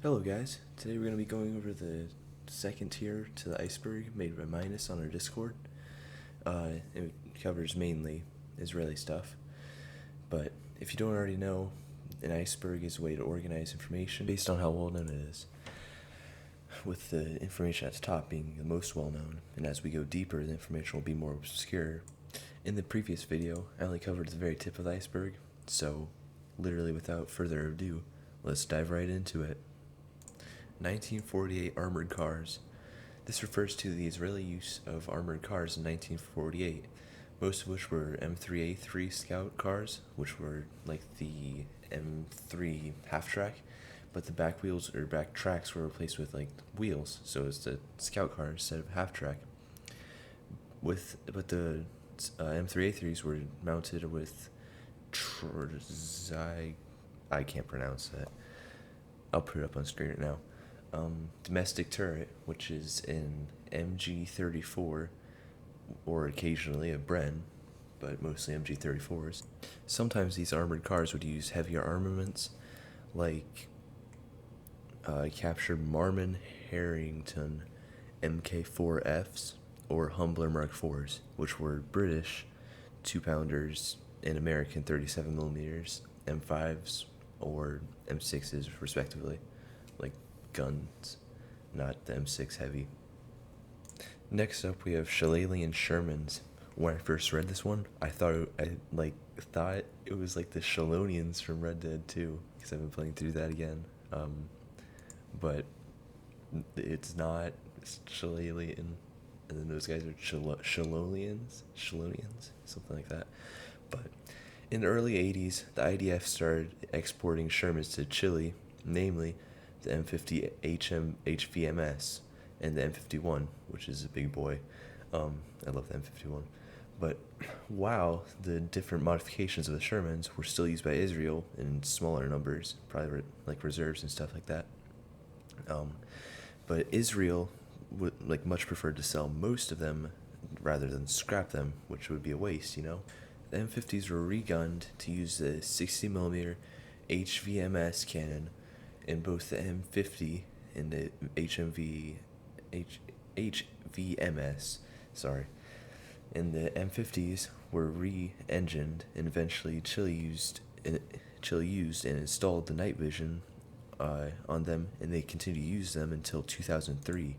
Hello guys, today we're going to be going over the second tier to the iceberg made by Minus on our Discord. It covers mainly Israeli stuff, but if you don't already know, an iceberg is a way to organize information based on how well known it is, with the information at the top being the most well known, and as we go deeper the information will be more obscure. In the previous video, I only covered the very tip of the iceberg, so literally without further ado, let's dive right into it. 1948 armored cars. This refers to the Israeli use of armored cars in 1948, most of which were M3A3 Scout cars, which were like the M3 half track, but the back wheels or back tracks were replaced with like wheels, so it's the Scout car instead of half track. But the M3A3s were mounted with I can't pronounce that. I'll put it up on screen right now. Domestic turret, which is an MG34 or occasionally a Bren, but mostly MG34s. Sometimes these armored cars would use heavier armaments like captured Marmon Harrington MK4Fs or Humbler Mark IVs, which were British 2-pounders and American 37mm M5s or M6s, respectively, like guns, not the M6 heavy. Next up, we have Shillelagh and Shermans. When I first read this one, I thought it was like the Shalonians from Red Dead 2, because I've been playing through that again. But it's not. It's Shillelagh and then those guys are Shalonians, something like that. But in the early 80s, the IDF started exporting Shermans to Chile, namely the M50 HVMS and the M51, which is a big boy. I love the M51. But while the different modifications of the Shermans were still used by Israel in smaller numbers, probably like reserves and stuff like that, but Israel would much prefer to sell most of them rather than scrap them, which would be a waste, you know. The M50s were regunned to use the 60mm HVMS cannon in both the M50 and the HVMS. Sorry. And the M50s were re-engined, and eventually Chile used and installed the night vision on them, and they continued to use them until 2003,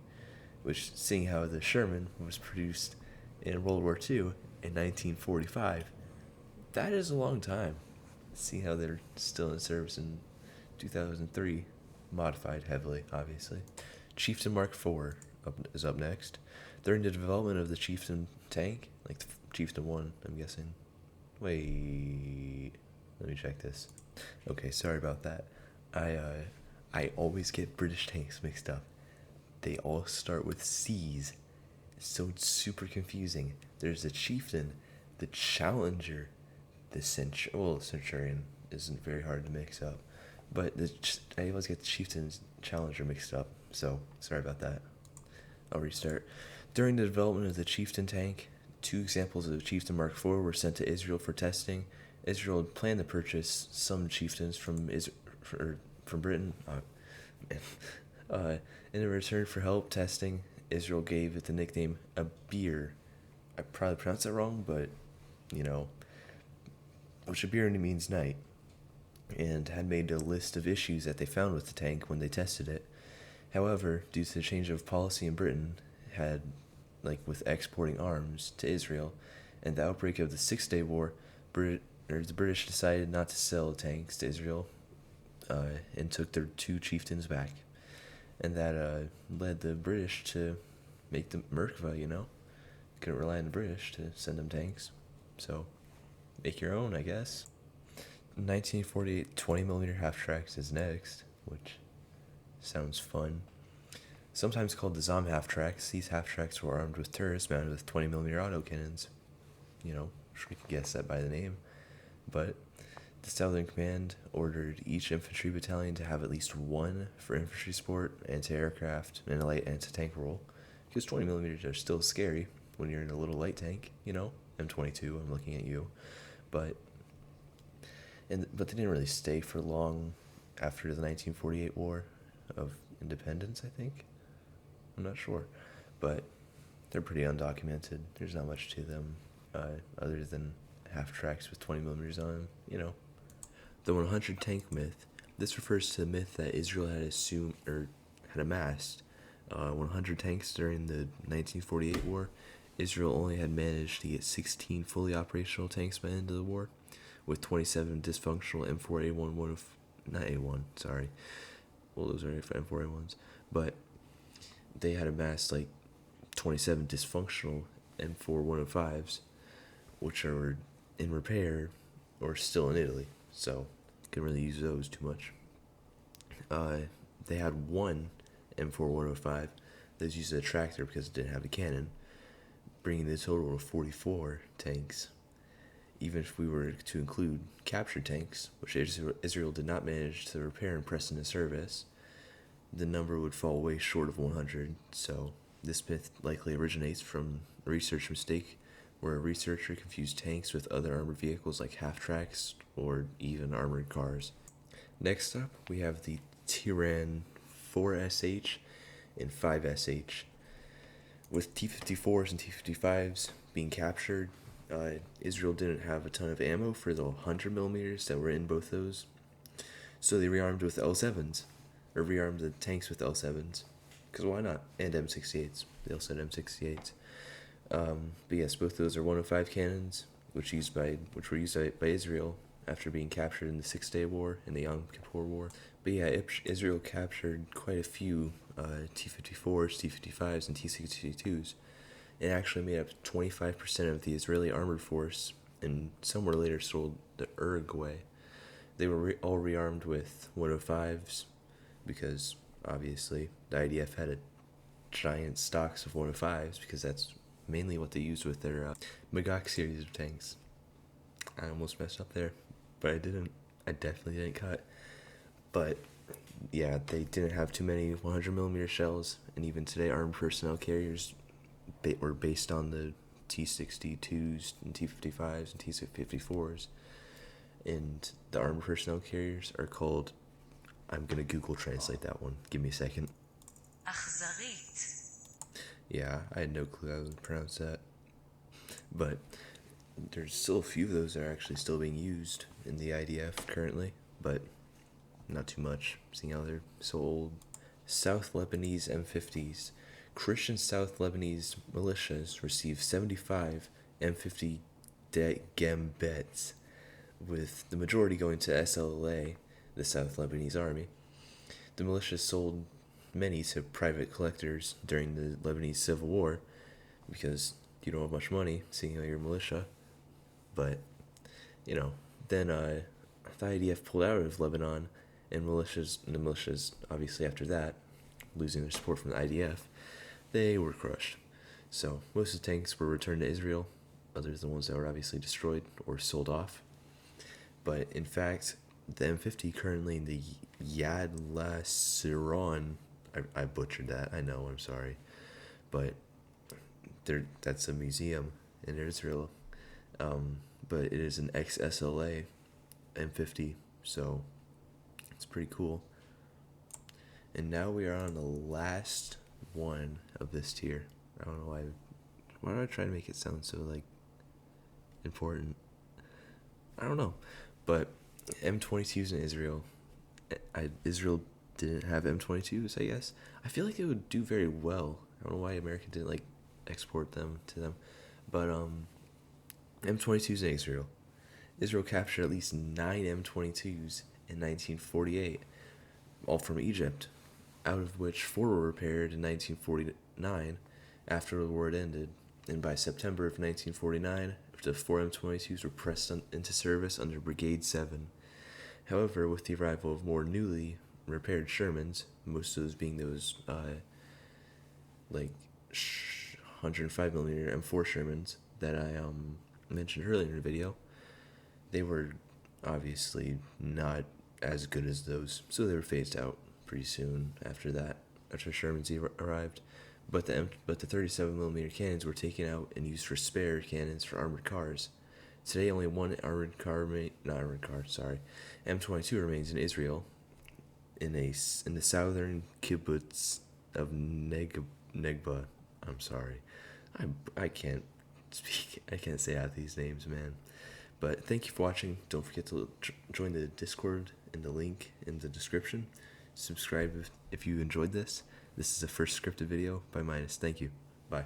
which, seeing how the Sherman was produced in World War II in 1945, that is a long time. See how they're still in service in 2003, modified heavily, obviously. Chieftain Mark IV is up next. During the development of the Chieftain tank, like the Chieftain 1, I'm guessing. Wait, let me check this. Okay, sorry about that. I always get British tanks mixed up. They all start with C's, so it's super confusing. There's the Chieftain, the Challenger, the Centurion isn't very hard to mix up, but I always get the Chieftain and Challenger mixed up, so sorry about that. I'll restart. During the development of the Chieftain tank, 2 examples of the Chieftain Mark IV were sent to Israel for testing. Israel had planned to purchase some Chieftains from Britain. In return for help testing, Israel gave it the nickname Abir. I probably pronounced that wrong, but you know, which Abir means night, and had made a list of issues that they found with the tank when they tested it. However, due to the change of policy in Britain, with exporting arms to Israel, and the outbreak of the 6-Day War, the British decided not to sell tanks to Israel, and took their 2 chieftains back, and that led the British to make the Merkava. You know, couldn't rely on the British to send them tanks, so make your own, I guess. 1948 20mm half tracks is next, which sounds fun. Sometimes called the Zom half tracks, these half tracks were armed with turrets mounted with 20mm autocannons. You know, sure you can guess that by the name. But the Southern Command ordered each infantry battalion to have at least one for infantry support, anti-aircraft, and a light anti-tank role, because 20mm are still scary when you're in a little light tank, you know? M22, I'm looking at you. But they didn't really stay for long after the 1948 war. of Independence, I think. I'm not sure, but they're pretty undocumented. There's not much to them, other than half tracks with 20 millimeters on them. The 100 tank myth. This refers to the myth that Israel had assumed or had amassed 100 tanks during the 1948 war. Israel only had managed to get 16 fully operational tanks by the end of the war, with 27 dysfunctional M4A1, not A1, sorry. Well, those are M4A1s, but they had amassed like 27 dysfunctional M4105s, which are in repair or still in Italy, so couldn't really use those too much. They had one M4105 that was used as a tractor because it didn't have a cannon, bringing the total to 44 tanks. Even if we were to include captured tanks, which Israel did not manage to repair and press into service, the number would fall way short of 100. So this myth likely originates from a research mistake where a researcher confused tanks with other armored vehicles like half-tracks or even armored cars. Next up, we have the Tyran 4SH and 5SH. With T-54s and T-55s being captured, Israel didn't have a ton of ammo for the 100 millimeters that were in both those, so they rearmed with L7s, or rearmed the tanks with L7s, because why not? And M68s. They also had M68s. But yes, both those are 105 cannons, which were used by Israel after being captured in the 6-Day War and the Yom Kippur War. But yeah, Israel captured quite a few T-54s, T-55s, and T-62s, and actually made up 25% of the Israeli armored force, and some were later sold to Uruguay. They were all rearmed with 105s, because obviously the IDF had a giant stocks of 105s, because that's mainly what they used with their Magok series of tanks. I almost messed up there, but I didn't. I definitely didn't cut. But yeah, they didn't have too many 100 millimeter shells, and even today armed personnel carriers were based on the T-62s and T-55s and T-54s, and the armored personnel carriers are called, I'm gonna Google translate that one, give me a second. Achzarit. Yeah, I had no clue how to pronounce that, but there's still a few of those that are actually still being used in the IDF currently, but not too much, seeing how they're so old. South Lebanese M50s. Christian South Lebanese militias received 75 M50 Gambets, with the majority going to SLA, the South Lebanese Army. The militias sold many to private collectors during the Lebanese Civil War, because you don't have much money, seeing how you're a militia. But, then the IDF pulled out of Lebanon, and the militias, obviously after that, losing their support from the IDF, they were crushed. So most of the tanks were returned to Israel, other than the ones that were obviously destroyed or sold off. But in fact, the M50 currently in the Yad LaSiron, I butchered that, I know, I'm sorry, but that's a museum in Israel, but it is an ex-SLA M50, so it's pretty cool. And now we are on the last one of this tier. I don't know why do I try to make it sound so important? I don't know, but M22s in Israel. Israel didn't have M22s, I guess. I feel like they would do very well. I don't know why America didn't export them to them, but M22s in Israel. Israel captured at least 9 M22s in 1948, all from Egypt, out of which 4 were repaired in 1949 after the war had ended, and by September of 1949, the 4 M22s were pressed into service under Brigade 7. However, with the arrival of more newly repaired Shermans, most of those being those 105mm M4 Shermans that I mentioned earlier in the video, they were obviously not as good as those, so they were phased out pretty soon after that, after Shermans arrived. But the 37mm cannons were taken out and used for spare cannons for armored cars. Today, only one M22 remains in Israel, in the southern kibbutz of Negba. I'm sorry, I can't speak. I can't say out these names, man. But thank you for watching. Don't forget to join the Discord in the link in the description. Subscribe if you enjoyed this. This is the first scripted video by Minus. Thank you. Bye.